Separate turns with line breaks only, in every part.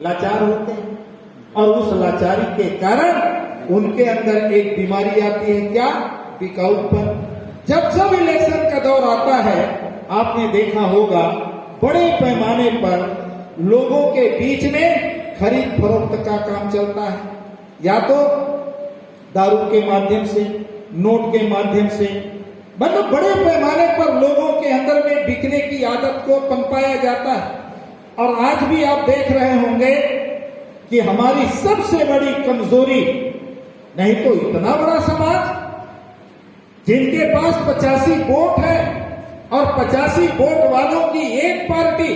लाचार होते हैं और उस लाचारी के कारण उनके अंदर एक बीमारी आती है, क्या? बिकाऊपन। जब जब इलेक्शन का दौर आता है, आपने देखा होगा बड़े पैमाने पर लोगों के बीच में खरीद फरोख्त का काम चलता है, या तो दारू के माध्यम से, नोट के माध्यम से, मतलब बड़े पैमाने पर लोगों के अंदर में बिकने की आदत को पनपाया जाता है। और आज भी आप देख रहे होंगे कि हमारी सबसे बड़ी कमजोरी, नहीं तो इतना बड़ा समाज जिनके पास 85 वोट है और 85 वोट वालों की एक पार्टी,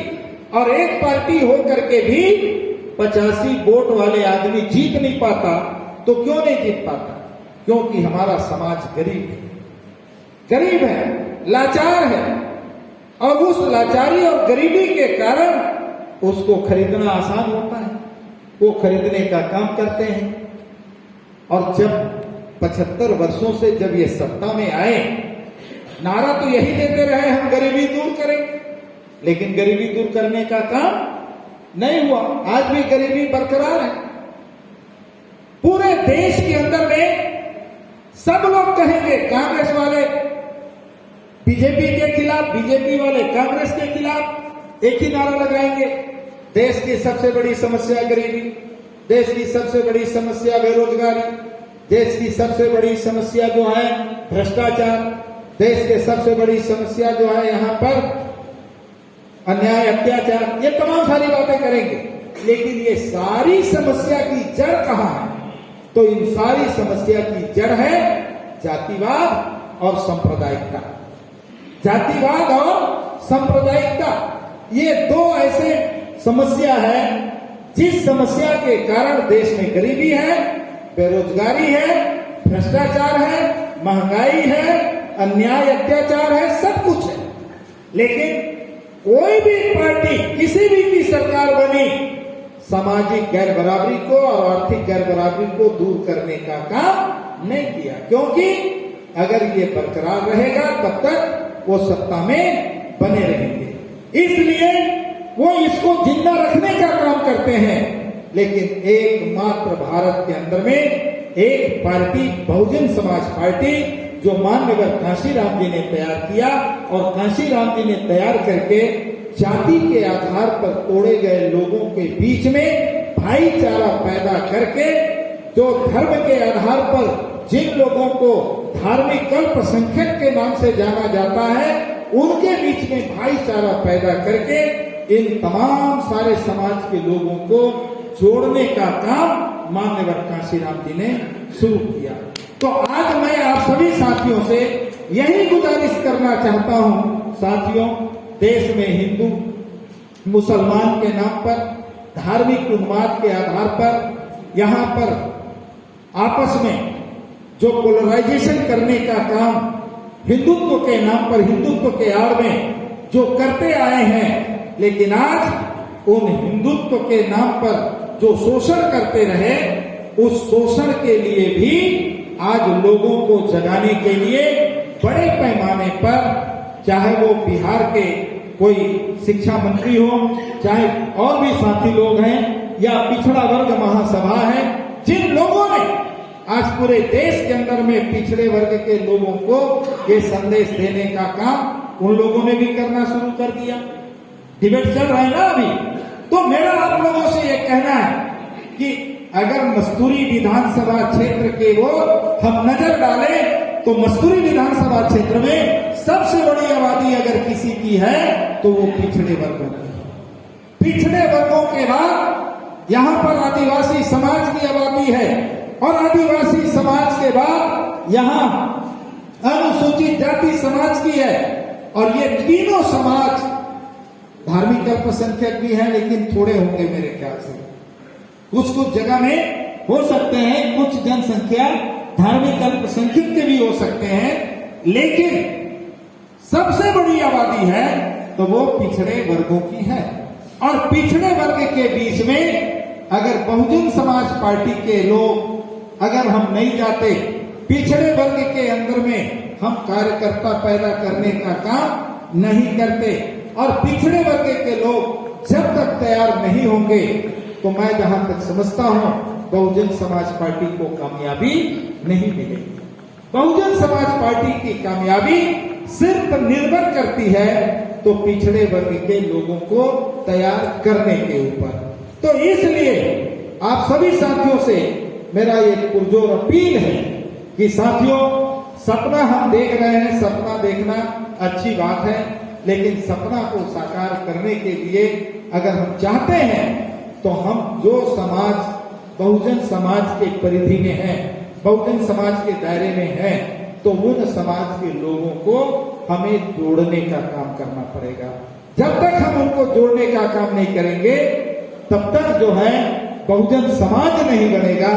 और एक पार्टी होकर के भी 85 वोट वाले आदमी जीत नहीं पाता, तो क्यों नहीं जीत पाता? क्योंकि हमारा समाज गरीब है, गरीब है, लाचार है, और उस लाचारी और गरीबी के कारण उसको खरीदना आसान होता है, वो खरीदने का काम करते हैं। और जब 75 वर्षों से जब ये सत्ता में आए, नारा तो यही देते रहे हम गरीबी दूर करेंगे, लेकिन गरीबी दूर करने का काम नहीं हुआ। आज भी गरीबी बरकरार है। पूरे देश के अंदर में सब लोग कहेंगे, कांग्रेस वाले बीजेपी के खिलाफ, बीजेपी वाले कांग्रेस के खिलाफ एक ही नारा लगाएंगे, देश की सबसे बड़ी समस्या गरीबी, देश की सबसे बड़ी समस्या बेरोजगारी, देश की सबसे बड़ी समस्या जो है भ्रष्टाचार, देश की सबसे बड़ी समस्या जो है यहाँ पर अन्याय, अत्याचार, ये तमाम सारी बातें करेंगे। लेकिन ये सारी समस्या की जड़ कहाँ है? तो इन सारी समस्या की जड़ है जातिवाद और सांप्रदायिकता। जातिवाद और सांप्रदायिकता, ये दो ऐसे समस्या है जिस समस्या के कारण देश में गरीबी है, बेरोजगारी है, भ्रष्टाचार है, महंगाई है, अन्याय अत्याचार है, सब कुछ है। लेकिन कोई भी पार्टी, किसी भी की सरकार बनी, सामाजिक गैर बराबरी को और आर्थिक गैर बराबरी को दूर करने का काम नहीं किया, क्योंकि अगर ये बरकरार रहेगा तब तक वो सत्ता में बने रहेंगे। इसलिए वो इसको जिंदा रखने का काम करते हैं। लेकिन एकमात्र भारत के अंदर में एक पार्टी, बहुजन समाज पार्टी, जो माननीय कांशीराम जी ने तैयार किया, और कांशीराम जी ने तैयार करके जाति के आधार पर तोड़े गए लोगों के बीच में भाईचारा पैदा करके, जो धर्म के आधार पर जिन लोगों को धार्मिक अल्पसंख्यक के नाम से जाना जाता है, उनके बीच में भाईचारा पैदा करके इन तमाम सारे समाज के लोगों को जोड़ने का काम माननीय कांशीराम जी ने शुरू किया। तो आज मैं आप सभी साथियों से यही गुजारिश करना चाहता हूं, साथियों, देश में हिंदू मुसलमान के नाम पर, धार्मिक उन्माद के आधार पर, यहाँ पर आपस में जो पोलराइजेशन करने का काम हिंदुत्व के नाम पर, हिंदुत्व के आड़ में जो करते आए हैं, लेकिन आज उन हिंदुत्व के नाम पर जो शोषण करते रहे, उस शोषण के लिए भी आज लोगों को जगाने के लिए बड़े पैमाने पर, चाहे वो बिहार के कोई शिक्षा मंत्री हो, चाहे और भी साथी लोग हैं, या पिछड़ा वर्ग महासभा है, जिन लोगों ने आज पूरे देश के अंदर में पिछड़े वर्ग के लोगों को ये संदेश देने का काम उन लोगों ने भी करना शुरू कर दिया। डिबेट चल रहा है ना अभी, तो मेरा आप लोगों से ये कहना है कि अगर मस्तूरी विधानसभा क्षेत्र के वो हम नजर डालें, तो मस्तूरी विधानसभा क्षेत्र में सबसे बड़ी आबादी अगर किसी की है तो वो पिछड़े वर्गों की। पिछड़े वर्गों के बाद यहाँ पर आदिवासी समाज की आबादी है, और आदिवासी समाज के बाद यहाँ अनुसूचित जाति समाज की है, और ये तीनों समाज धार्मिक अल्पसंख्यक भी है, लेकिन थोड़े होंगे मेरे ख्याल से, कुछ जगह में हो सकते हैं, कुछ जनसंख्या धार्मिक अल्पसंख्यक के भी हो सकते हैं, लेकिन सबसे बड़ी आबादी है तो वो पिछड़े वर्गों की है। और पिछड़े वर्ग के बीच में अगर बहुजन समाज पार्टी के लोग, अगर हम नहीं जाते, पिछड़े वर्ग के अंदर में हम कार्यकर्ता पैदा करने का काम नहीं करते, और पिछड़े वर्ग के लोग जब तक तैयार नहीं होंगे तो मैं जहां तक समझता हूं बहुजन समाज पार्टी को कामयाबी नहीं मिलेगी। बहुजन समाज पार्टी की कामयाबी सिर्फ निर्भर करती है तो पिछड़े वर्ग के लोगों को तैयार करने के ऊपर। तो इसलिए आप सभी साथियों से मेरा एक पुरजोर अपील है कि साथियों, सपना हम देख रहे हैं, सपना देखना अच्छी बात है, लेकिन सपना को साकार करने के लिए अगर हम चाहते हैं तो हम जो समाज बहुजन समाज के परिधि में है, बहुजन समाज के दायरे में है, तो उन समाज के लोगों को हमें जोड़ने का काम करना पड़ेगा। जब तक हम उनको जोड़ने का काम नहीं करेंगे तब तक जो है बहुजन समाज नहीं बनेगा।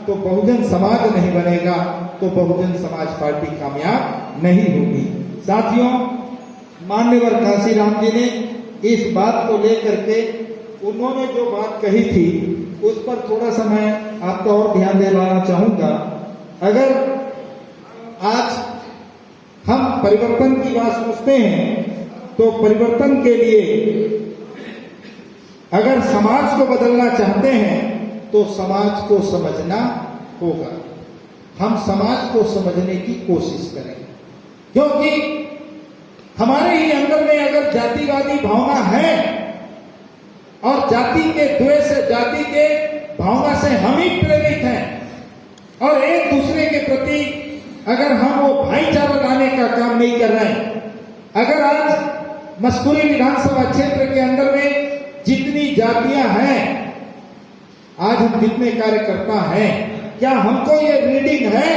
तो बहुजन समाज नहीं बनेगा तो बहुजन समाज पार्टी कामयाब नहीं होगी। साथियों, मान्यवर कांशीराम जी ने इस बात को लेकर के उन्होंने जो बात कही थी उस पर थोड़ा सा मैं आपका और ध्यान दिलाना चाहूंगा। अगर आज हम परिवर्तन की बात सोचते हैं तो परिवर्तन के लिए अगर समाज को बदलना चाहते हैं तो समाज को समझना होगा। हम समाज को समझने की कोशिश करें, क्योंकि हमारे ही अंदर में अगर जातिवादी भावना है और जाति के द्वेष, जाति के भावना से हम ही प्रेरित हैं और एक दूसरे के प्रति अगर हम वो भाईचारा लाने का काम नहीं कर रहे हैं, अगर आज मस्कुरी विधानसभा क्षेत्र के अंदर में जितनी जातियां हैं, आज हम जितने कार्यकर्ता हैं, क्या हमको ये रीडिंग है,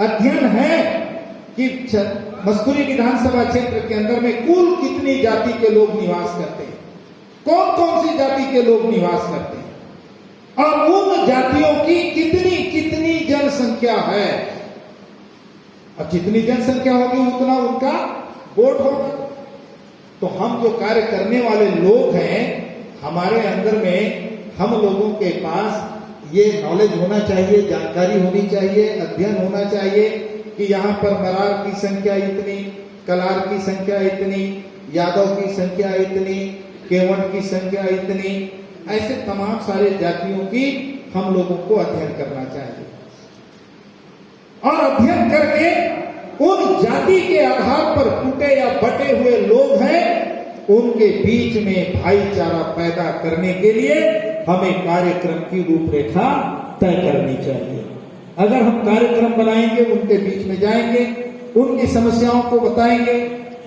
अध्ययन है कि मस्कुरी विधानसभा क्षेत्र के अंदर में कुल कितनी जाति के लोग निवास करते हैं, कौन कौन सी जाति के लोग निवास करते हैं और उन जातियों की कितनी कितनी जनसंख्या है। और जितनी जनसंख्या होगी उतना उनका वोट होगा। तो हम जो कार्य करने वाले लोग हैं, हमारे अंदर में हम लोगों के पास ये नॉलेज होना चाहिए, जानकारी होनी चाहिए, अध्ययन होना चाहिए कि यहाँ पर मरार की संख्या इतनी, कलार की संख्या इतनी, यादव की संख्या इतनी, केवट की संख्या इतनी, ऐसे तमाम सारे जातियों की हम लोगों को अध्ययन करना चाहिए। और अध्ययन करके उन जाति के आधार पर टूटे या बटे हुए लोग हैं, उनके बीच में भाईचारा पैदा करने के लिए हमें कार्यक्रम की रूपरेखा तय करनी चाहिए। अगर हम कार्यक्रम बनाएंगे, उनके बीच में जाएंगे, उनकी समस्याओं को बताएंगे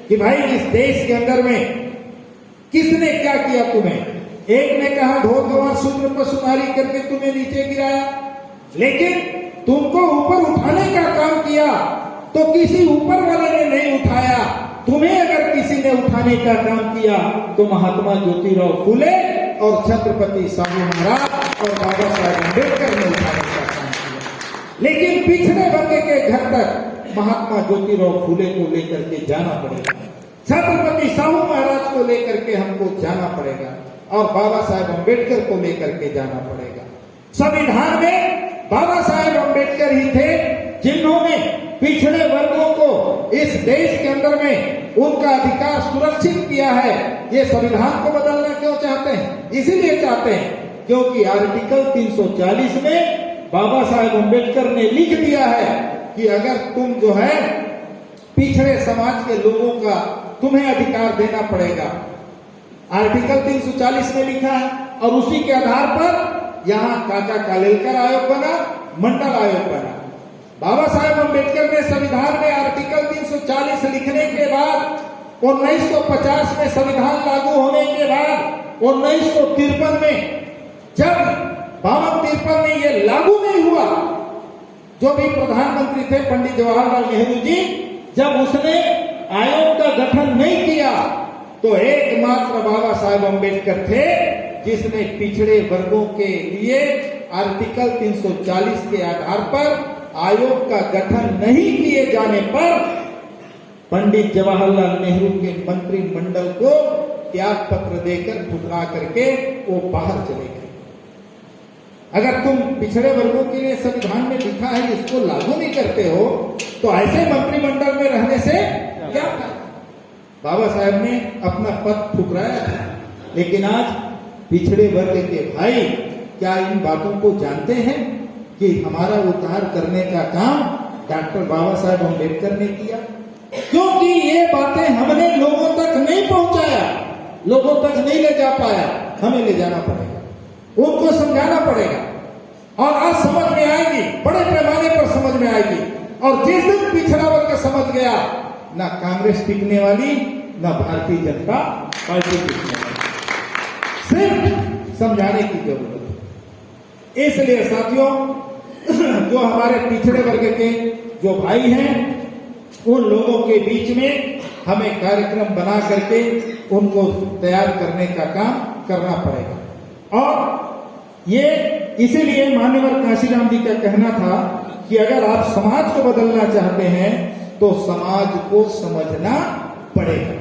कि भाई इस देश के अंदर में किसने क्या किया तुम्हें। एक ने कहा ढोल गवार शूद्र पर सुनारी करके तुम्हें नीचे गिराया, लेकिन तुमको ऊपर उठाने का काम किया तो किसी ऊपर वाले ने नहीं उठाया। तुम्हें अगर किसी ने उठाने का काम किया तो महात्मा ज्योतिराव फूले और छत्रपति साहू महाराज और बाबा साहेब अम्बेडकर ने उठाने का काम किया। लेकिन पिछड़े वर्ग के घर तक महात्मा ज्योतिराव फूले को लेकर के जाना पड़ेगा, छत्रपति साहू महाराज को लेकर के हमको जाना पड़ेगा और बाबा साहेब अम्बेडकर को लेकर के जाना पड़ेगा। संविधान में बाबा साहेब अम्बेडकर ही थे जिन्होंने पिछड़े वर्गों को इस देश के अंदर में उनका अधिकार सुरक्षित किया है। ये संविधान को बदलना क्यों चाहते हैं? इसीलिए चाहते हैं क्योंकि आर्टिकल 340 में बाबा साहेब अम्बेडकर ने लिख दिया है कि अगर तुम जो है पिछड़े समाज के लोगों का तुम्हें अधिकार देना पड़ेगा। आर्टिकल 340 में लिखा है और उसी के आधार पर यहाँ काका कालेलकर आयोग बना, मंडल आयोग बना। बाबा साहेब अम्बेडकर ने संविधान में आर्टिकल 340 लिखने के बाद 1950 में संविधान लागू होने के बाद 1953 में जब 52-53 में ये लागू नहीं हुआ, जो भी प्रधानमंत्री थे पंडित जवाहरलाल नेहरू जी, जब उसने आयोग का गठन नहीं किया तो एकमात्र बाबा साहेब अम्बेडकर थे जिसने पिछड़े वर्गों के लिए आर्टिकल 340 के आधार पर आयोग का गठन नहीं किए जाने पर पंडित जवाहरलाल नेहरू के मंत्रिमंडल को त्याग पत्र देकर ठुकरा करके वो बाहर चले गए। अगर तुम पिछड़े वर्गों के लिए संविधान में लिखा है इसको लागू नहीं करते हो तो ऐसे मंत्रिमंडल में रहने से क्या फायदा? बाबा साहेब ने अपना पद ठुकराया था, लेकिन आज पिछड़े वर्ग के भाई क्या इन बातों को जानते हैं कि हमारा उद्धार करने का काम डॉक्टर बाबा साहब अम्बेडकर ने किया? क्योंकि ये बातें हमने लोगों तक नहीं पहुंचाया, लोगों तक नहीं ले जा पाया, हमें ले जाना पड़ेगा, उनको समझाना पड़ेगा और आज समझ में आएगी, बड़े पैमाने पर समझ में आएगी। और जिस दिन पिछड़ा वर्ग समझ गया, ना कांग्रेस टिकने वाली, ना भारतीय जनता पार्टी टिकने वाली। सिर्फ समझाने की जरूरत है। इसलिए साथियों, जो हमारे पिछड़े वर्ग के जो भाई हैं, उन लोगों के बीच में हमें कार्यक्रम बना करके उनको तैयार करने का काम करना पड़ेगा। और ये इसीलिए मान्यवर काशीराम जी का कहना था कि अगर आप समाज को बदलना चाहते हैं तो समाज को समझना पड़ेगा।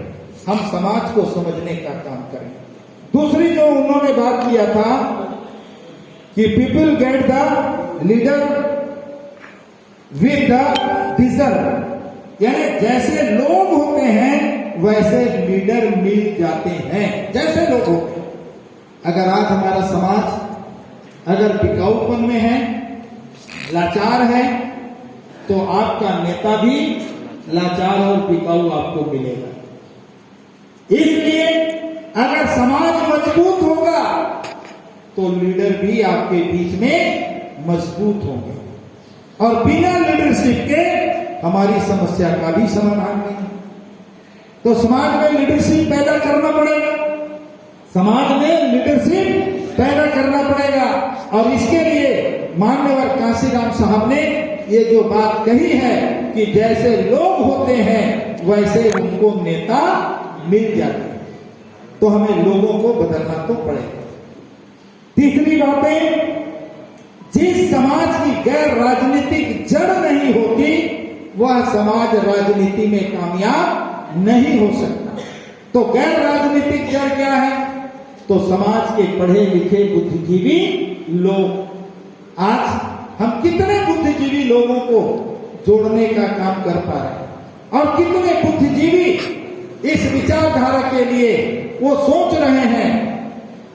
हम समाज को समझने का काम करें। दूसरी जो उन्होंने बात किया था कि people get the leader with the deserve, यानी जैसे लोग होते हैं वैसे लीडर मिल जाते हैं, जैसे लोग होते हैं। अगर आज हमारा समाज अगर बिकाऊपन में है, लाचार है, तो आपका नेता भी लाचार और बिकाऊ आपको मिलेगा। इसलिए अगर समाज मजबूत होगा तो लीडर भी आपके बीच में मजबूत होंगे। और बिना लीडरशिप के हमारी समस्या का भी समाधान नहीं। तो समाज में लीडरशिप पैदा करना पड़ेगा, समाज में लीडरशिप पैदा करना पड़ेगा। और इसके लिए मान्यवर काशीराम साहब ने ये जो बात कही है कि जैसे लोग होते हैं वैसे उनको नेता मिल जाते हैं, तो हमें लोगों को बदलना तो पड़ेगा। तीसरी बात है, जिस समाज की गैर राजनीतिक जड़ नहीं होती वह समाज राजनीति में कामयाब नहीं हो सकता। तो गैर राजनीतिक जड़ क्या है? तो समाज के पढ़े लिखे बुद्धिजीवी लोग। आज हम कितने बुद्धिजीवी लोगों को जोड़ने का काम कर पा रहे हैं और कितने बुद्धिजीवी इस विचारधारा के लिए वो सोच रहे हैं,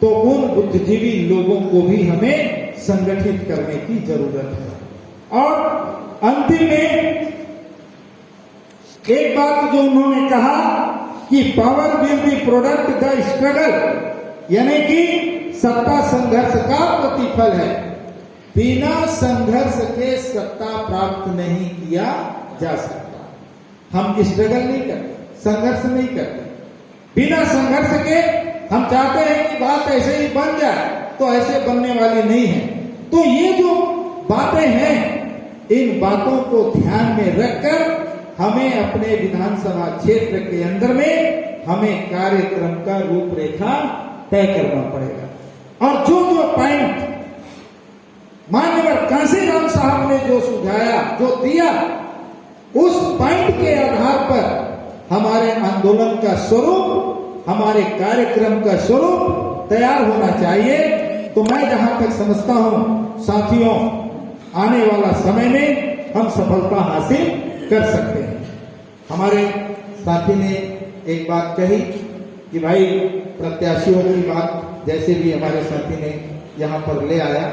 तो उन बुद्धिजीवी लोगों को भी हमें संगठित करने की जरूरत है। और अंतिम में एक बात जो उन्होंने कहा कि power will be product the struggle, यानी कि सत्ता संघर्ष का प्रतिफल है। बिना संघर्ष के सत्ता प्राप्त नहीं किया जा सकता। हम स्ट्रगल नहीं करते, संघर्ष नहीं करते। बिना संघर्ष के हम चाहते हैं कि बात ऐसे ही बन जाए, तो ऐसे बनने वाली नहीं है। तो ये जो बातें हैं, इन बातों को ध्यान में रखकर हमें अपने विधानसभा क्षेत्र के अंदर में हमें कार्यक्रम का रूपरेखा तय करना पड़ेगा। और जो जो पॉइंट माननीय काशीराम साहब ने जो सुझाया, जो दिया, उस पॉइंट के आधार पर हमारे आंदोलन का स्वरूप, हमारे कार्यक्रम का स्वरूप तैयार होना चाहिए। तो मैं जहां तक समझता हूं साथियों, आने वाला समय में हम सफलता हासिल कर सकते हैं। हमारे साथी ने एक बात कही कि भाई प्रत्याशियों की बात जैसे भी हमारे साथी ने यहाँ पर ले आया,